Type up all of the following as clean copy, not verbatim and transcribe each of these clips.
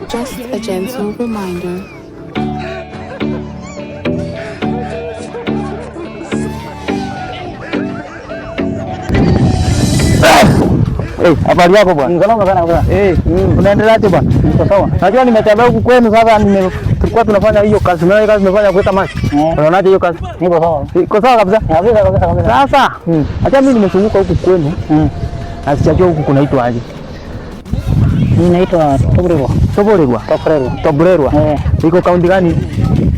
Just a gentle reminder. Habari yako bwana? Salama sana bwana. Unaendeleaje bwana? Niko sawa. Najua nimetembea huku kwenu sasa, tulikuwa tunafanya hiyo kazi. Mimi kazi nimefanya kuweka maji. Unaonaje hiyo kazi? Niko sawa. Iko sawa kabisa? Kabisa. Sasa, hata mimi nimezunguka huku kwenu. Na sijajua huku kunaitwa aje. Mimi naitwa Tobrerwa. Iko kaunti gani?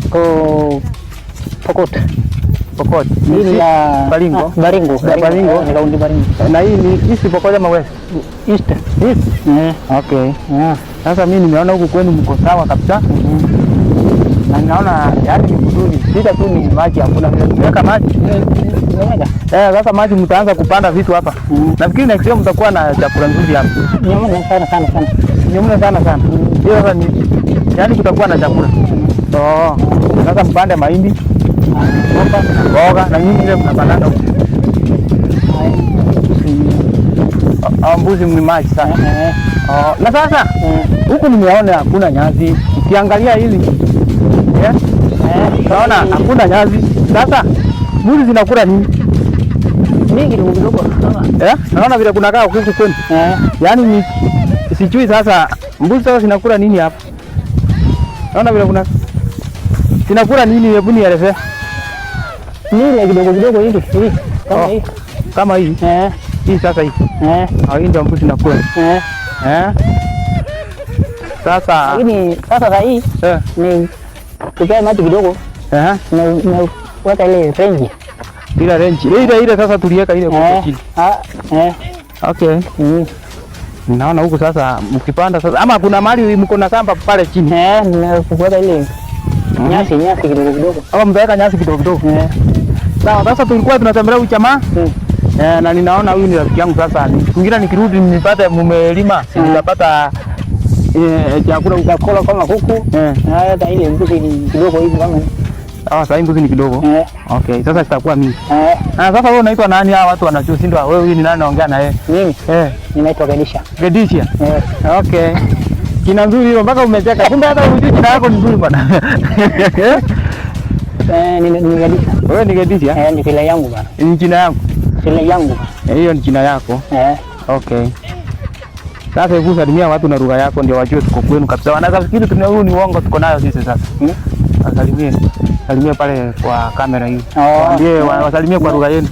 Iko Pokot. Hii la Baringo. Ni kaunti Baringo. Na hii ni East Pokot ama West? East. Okay. Sasa mimi nimeona huku kwenu mko sawa kabisa. Na ninaona yaani ni mzuri. Shida tu ni maji, hakuna vile kuweka maji. Sasa maji mtaanza kupanda vitu hapa. Nafikiri next year mtakuwa na chakula nzuri hapa. Nyamuna sana. Nyamuna sana. Hiyo sasa ni yaani kutakuwa na chakula. Sasa mpande mahindi, mboga na nini ile mnapanda huko. Mbuzi mlimaji sana. Na sasa huku nimeona hakuna nyasi. Ukiangalia hili naona hakuna nyasi. Sasa mbuzi zinakula nini? Mingi kidogo. Naona vile kunakaa huku kwenu. Yaani ni sijui sasa mbuzi sasa zinakula nini hapa? Naona vile kuna zinakula nini, hebu nielezee. Ni kidogo hivi. Kama hii. Kama hii? Hii sasa hii. Hii ndio mbuzi zinakula. Sasa lakini sasa hii ni tukae maji kidogo. Na weka ile range. Ile sasa tuliweka ile kwa chini. Okay. Naona huku sasa mkipanda sasa ama kuna mali mko na shamba pale chini. Nimekuweka ile nyasi kidogo. Ama mtaweka nyasi kidogo. Sawa, sasa tulikuwa tunatembelea huyu jamaa. Na ninaona huyu ni rafiki yangu sasa. Mwingine nikirudi nipate mumelima, nitapata chakula ukakula kama kuku. Hata ile mbuzi kidogo hivi kama. Sasa mbuzi ni kidogo. Okay, sasa sitakuwa mimi. Sasa wewe unaitwa nani? Hawa watu wanachoshindwa. Wewe huyu ni nani naongea na yeye? Mimi? Ninaitwa Gedisha. Okay. Kina nzuri hiyo mpaka umecheka. Kumbe hata unajua jina lako ni nzuri bwana. Ni Gedisha. Wewe ni Gedisha? Ni jina yangu bwana. Ni jina yangu. Jina yangu. Hiyo ni jina yako. Okay. Sasa hebu salimia watu na lugha yako ndio wajue tuko kwenu kabisa. Wanafikiri huyu ni uongo tuko nayo sisi sasa. Salimia pale kwa kamera hii. Waambie wasalimie kwa lugha yenu.